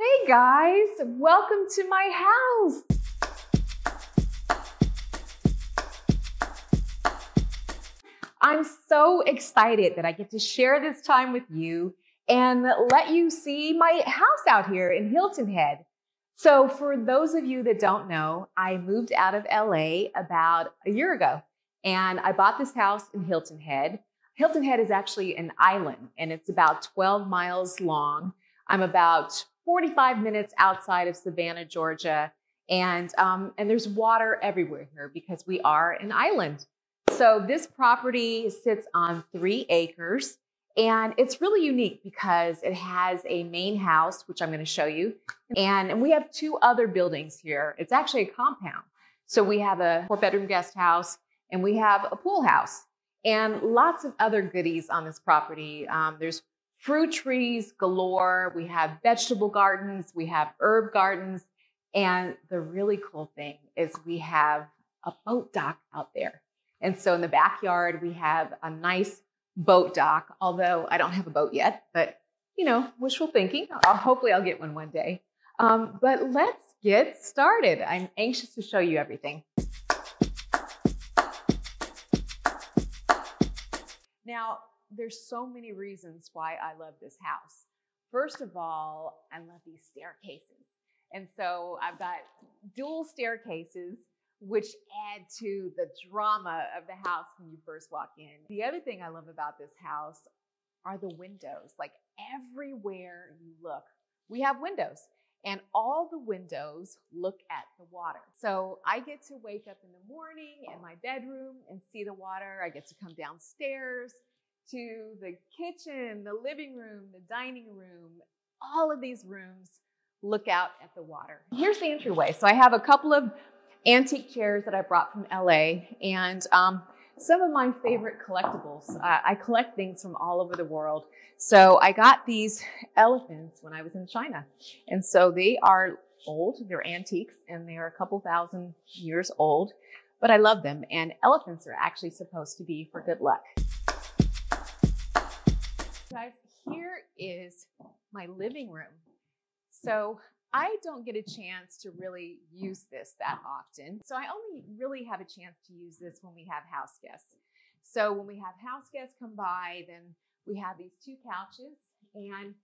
Hey guys, welcome to my house. I'm so excited that I get to share this time with you and let you see my house out here in Hilton Head. So for those of you that don't know, I moved out of LA about a year ago and I bought this house in Hilton Head. Hilton Head is actually an island and it's about 12 miles long. I'm about 45 minutes outside of Savannah, Georgia. And there's water everywhere here because we are an island. So this property sits on 3 acres and it's really unique because it has a main house, which I'm going to show you. And we have 2 other buildings here. It's actually a compound. So we have a 4-bedroom guest house and we have a pool house and lots of other goodies on this property. There's fruit trees galore. We have vegetable gardens. We have herb gardens. And the really cool thing is we have a boat dock out there. And so in the backyard, we have a nice boat dock, although I don't have a boat yet, but you know, wishful thinking. Hopefully I'll get one day. But let's get started. I'm anxious to show you everything. Now, there's so many reasons why I love this house. First of all, I love these staircases. And so I've got dual staircases, which add to the drama of the house when you first walk in. The other thing I love about this house are the windows. Like everywhere you look, we have windows. And all the windows look at the water. So I get to wake up in the morning in my bedroom and see the water. I get to come downstairs to the kitchen, the living room, the dining room. All of these rooms look out at the water. Here's the entryway. So I have a couple of antique chairs that I brought from LA and some of my favorite collectibles. I collect things from all over the world. So I got these elephants when I was in China. And so they are old, they're antiques, and they're a couple thousand years old, but I love them. And elephants are actually supposed to be for good luck. Guys, here is my living room. So I don't get a chance to really use this that often. So I only really have a chance to use this when we have house guests. So when we have house guests come by, then we have these 2 couches and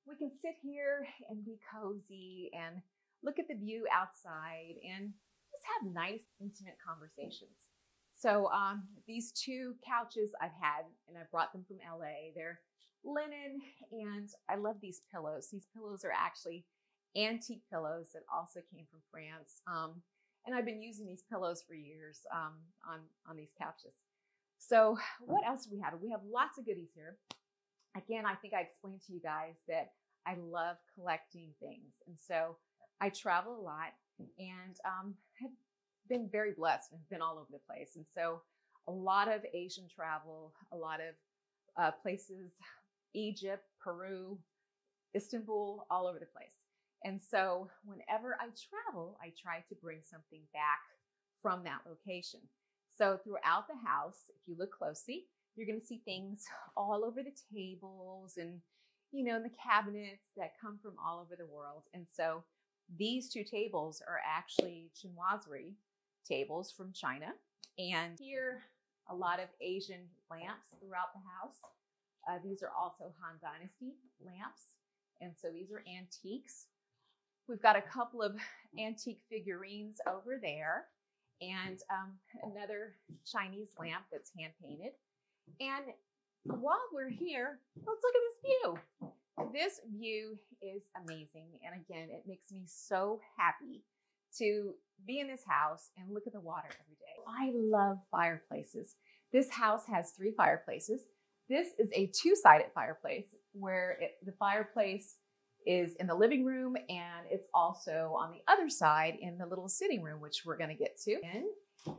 we can sit here and be cozy and look at the view outside and just have nice, intimate conversations. So these 2 couches I've had, and I brought them from LA. They're linen, and I love these pillows. These pillows are actually antique pillows that also came from France. And I've been using these pillows for years on these couches. So what else do we have? We have lots of goodies here. Again, I think I explained to you guys that I love collecting things. And so I travel a lot and have been very blessed and been all over the place. And so a lot of Asian travel, a lot of places, Egypt, Peru, Istanbul, all over the place. And so whenever I travel, I try to bring something back from that location. So throughout the house, if you look closely, you're going to see things all over the tables and, you know, in the cabinets that come from all over the world. And so these 2 tables are actually chinoiserie tables from China. And here, a lot of Asian lamps throughout the house. These are also Han Dynasty lamps. And so these are antiques. We've got a couple of antique figurines over there and another Chinese lamp that's hand painted. And while we're here, let's look at this view. This view is amazing. And again, it makes me so happy to be in this house and look at the water every day. I love fireplaces. This house has 3 fireplaces. This is a 2-sided fireplace where the fireplace is in the living room and it's also on the other side in the little sitting room, which we're going to get to.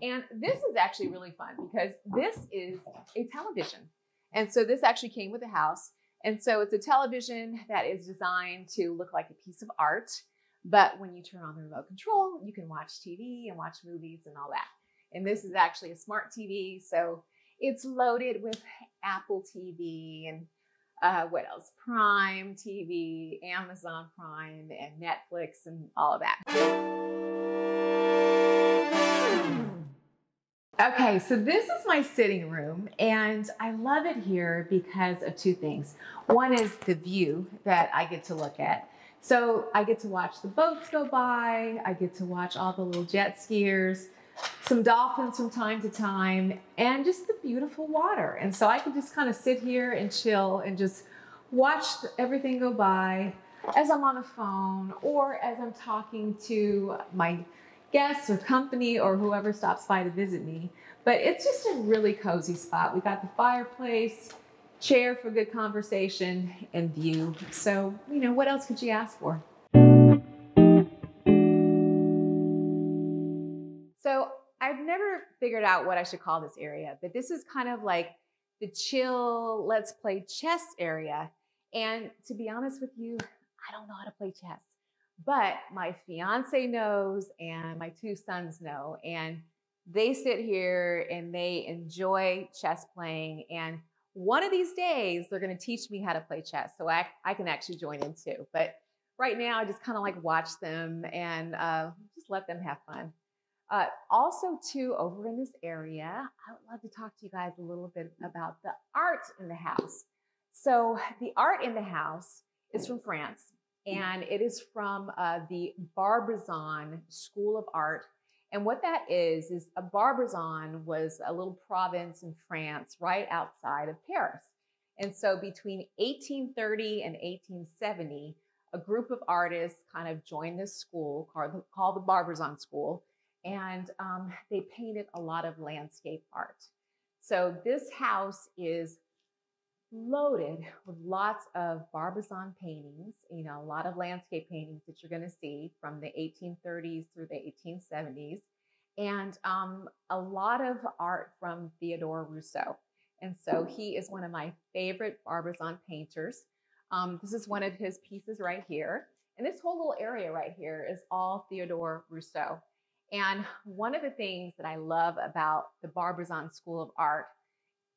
And this is actually really fun because this is a television. And so this actually came with the house. And so it's a television that is designed to look like a piece of art. But when you turn on the remote control, you can watch TV and watch movies and all that. And this is actually a smart TV. So it's loaded with Apple TV and What else? Prime TV, Amazon Prime, and Netflix, and all of that. Okay, so this is my sitting room, and I love it here because of two things. One is the view that I get to look at. So I get to watch the boats go by, I get to watch all the little jet skiers, some dolphins from time to time, and just the beautiful water. And so I can just kind of sit here and chill and just watch everything go by as I'm on the phone or as I'm talking to my guests or company or whoever stops by to visit me. But it's just a really cozy spot. We got the fireplace, chair for good conversation, and view. So, you know, what else could you ask for? So I've never figured out what I should call this area, but this is kind of like the chill, let's play chess area. And to be honest with you, I don't know how to play chess, but my fiance knows and my two sons know, and they sit here and they enjoy chess playing. And one of these days, they're going to teach me how to play chess so I can actually join in too. But right now, I just kind of like watch them and just let them have fun. Also, too, over in this area, I would love to talk to you guys a little bit about the art in the house. So the art in the house is from France, and it is from the Barbizon School of Art. And what that is a Barbizon was a little province in France right outside of Paris. And so between 1830 and 1870, a group of artists kind of joined this school called the Barbizon School, and they painted a lot of landscape art. So this house is loaded with lots of Barbizon paintings, you know, a lot of landscape paintings that you're going to see from the 1830s through the 1870s, and a lot of art from Theodore Rousseau. And so he is one of my favorite Barbizon painters. This is one of his pieces right here. And this whole little area right here is all Theodore Rousseau. And one of the things that I love about the Barbizon School of Art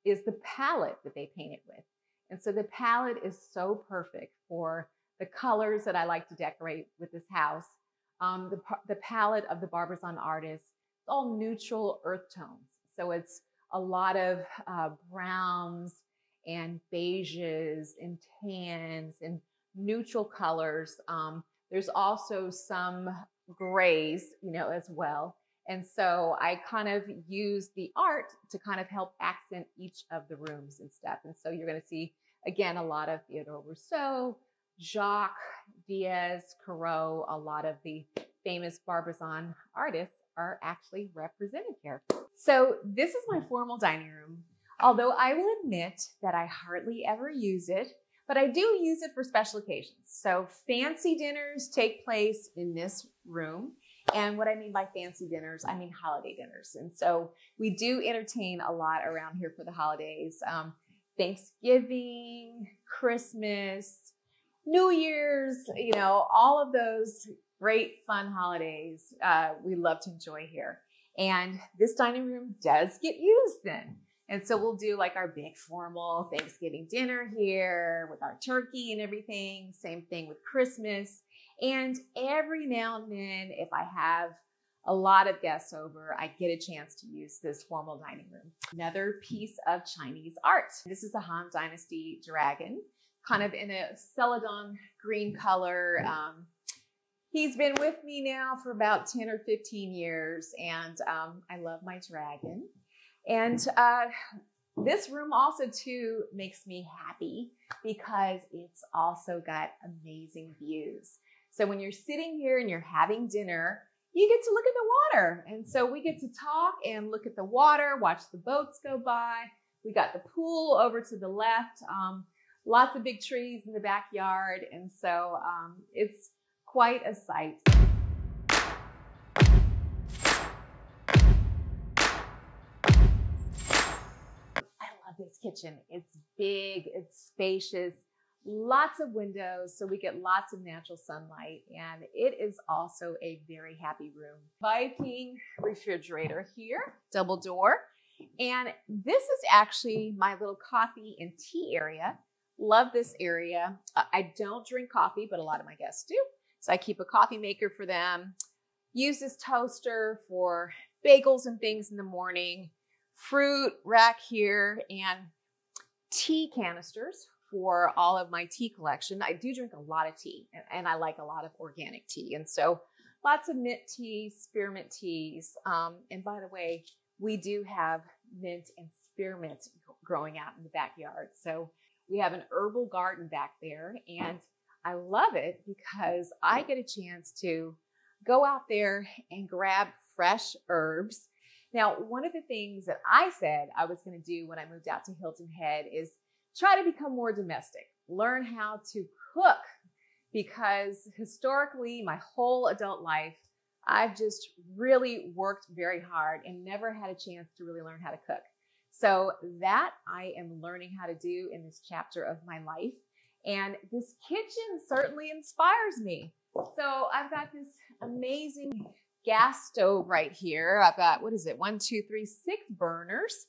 is the palette that they painted with. And so the palette is so perfect for the colors that I like to decorate with this house. The palette of the Barbizon artists, it's all neutral earth tones. So it's a lot of browns and beiges and tans and neutral colors. There's also some grays, you know, as well. And so I kind of use the art to kind of help accent each of the rooms and stuff. And so you're going to see, again, a lot of Theodore Rousseau, Jacques, Diaz, Corot, a lot of the famous Barbizon artists are actually represented here. So this is my formal dining room. Although I will admit that I hardly ever use it, but I do use it for special occasions. So fancy dinners take place in this room. And what I mean by fancy dinners, I mean holiday dinners. And so we do entertain a lot around here for the holidays. Thanksgiving, Christmas, New Year's, you know, all of those great fun holidays we love to enjoy here. And this dining room does get used then. And so we'll do like our big formal Thanksgiving dinner here with our turkey and everything. Same thing with Christmas. And every now and then, if I have a lot of guests over, I get a chance to use this formal dining room. Another piece of Chinese art. This is a Han Dynasty dragon, kind of in a celadon green color. He's been with me now for about 10 or 15 years, and I love my dragon. And this room also too makes me happy because it's also got amazing views. So when you're sitting here and you're having dinner, you get to look at the water. And so we get to talk and look at the water, watch the boats go by. We got the pool over to the left, lots of big trees in the backyard. And so it's quite a sight. This kitchen. It's big, it's spacious, lots of windows, so we get lots of natural sunlight, and it is also a very happy room. Inviting refrigerator here, double door, and this is actually my little coffee and tea area. Love this area. I don't drink coffee, but a lot of my guests do. So I keep a coffee maker for them. Use this toaster for bagels and things in the morning. Fruit rack here and tea canisters for all of my tea collection. I do drink a lot of tea and I like a lot of organic tea. And so lots of mint teas, spearmint teas. And by the way, we do have mint and spearmint growing out in the backyard. So we have an herbal garden back there and I love it because I get a chance to go out there and grab fresh herbs. Now, one of the things that I said I was going to do when I moved out to Hilton Head is try to become more domestic, learn how to cook, because historically, my whole adult life, I've just really worked very hard and never had a chance to really learn how to cook. So that I am learning how to do in this chapter of my life. And this kitchen certainly inspires me. So I've got this amazing gas stove right here. I've got, 1, 2, 3, 6 burners,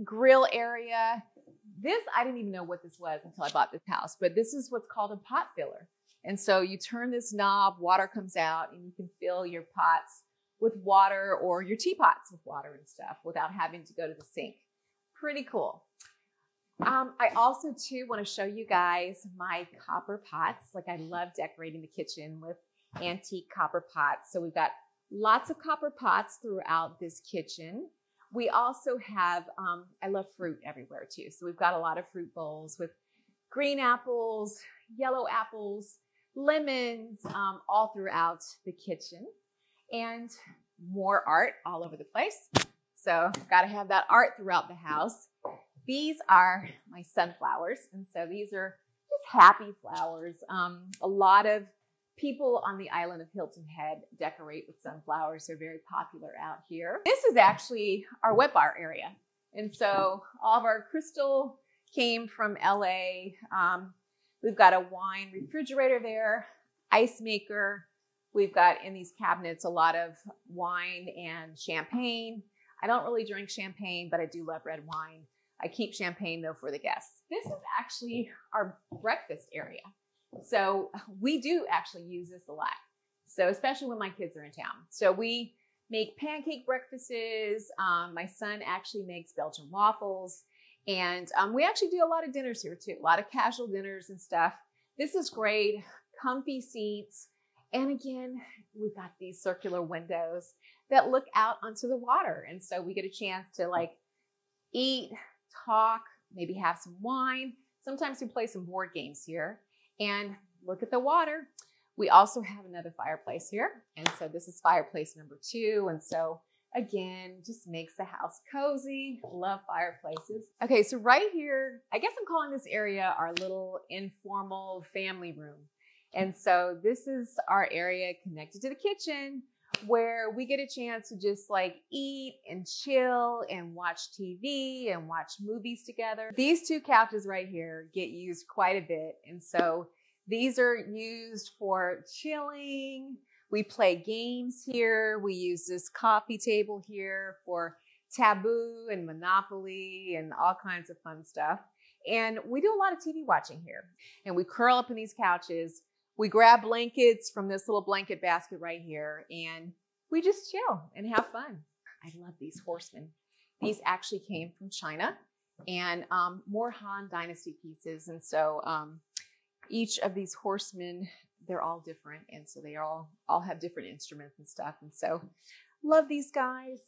grill area. This, I didn't even know what this was until I bought this house, but this is what's called a pot filler. And so you turn this knob, water comes out, and you can fill your pots with water or your teapots with water and stuff without having to go to the sink. Pretty cool. I also too want to show you guys my copper pots. Like I love decorating the kitchen with antique copper pots. So we've got lots of copper pots throughout this kitchen. We also have, I love fruit everywhere too. So we've got a lot of fruit bowls with green apples, yellow apples, lemons, all throughout the kitchen, and more art all over the place. So got to have that art throughout the house. These are my sunflowers. And so these are just happy flowers. A lot of people on the island of Hilton Head decorate with sunflowers. They're very popular out here. This is actually our wet bar area. And so all of our crystal came from LA. We've got a wine refrigerator there, ice maker. We've got in these cabinets a lot of wine and champagne. I don't really drink champagne, but I do love red wine. I keep champagne though for the guests. This is actually our breakfast area. So we do actually use this a lot. So especially when my kids are in town. So we make pancake breakfasts. My son actually makes Belgian waffles. And we actually do a lot of dinners here too. A lot of casual dinners and stuff. This is great. Comfy seats. And again, we've got these circular windows that look out onto the water. And so we get a chance to like eat, talk, maybe have some wine. Sometimes we play some board games here and look at the water. We also have another fireplace here. And so this is fireplace number 2. And so again, just makes the house cozy. Love fireplaces. Okay, so right here, I guess I'm calling this area our little informal family room. And so this is our area connected to the kitchen where we get a chance to just like eat and chill and watch TV and watch movies together. These 2 couches right here get used quite a bit. And so these are used for chilling. We play games here. We use this coffee table here for Taboo and Monopoly and all kinds of fun stuff. And we do a lot of TV watching here. And we curl up in these couches. We grab blankets from this little blanket basket right here, and we just chill and have fun. I love these horsemen. These actually came from China and more Han Dynasty pieces. And so each of these horsemen, they're all different. And so they all have different instruments and stuff. And so love these guys.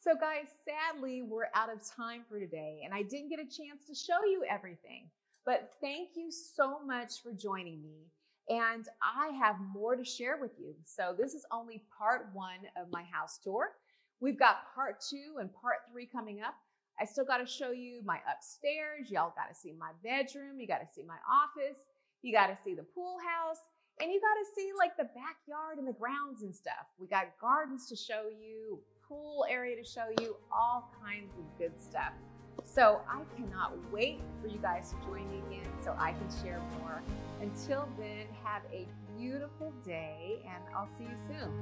So guys, sadly, we're out of time for today, and I didn't get a chance to show you everything, but thank you so much for joining me, and I have more to share with you. So this is only part 1 of my house tour. We've got part 2 and part 3 coming up. I still got to show you my upstairs. Y'all got to see my bedroom. You got to see my office. You got to see the pool house, and you got to see like the backyard and the grounds and stuff. We got gardens to show you, pool area to show you, all kinds of good stuff. So I cannot wait for you guys to join me again so I can share more. Until then, have a beautiful day and I'll see you soon.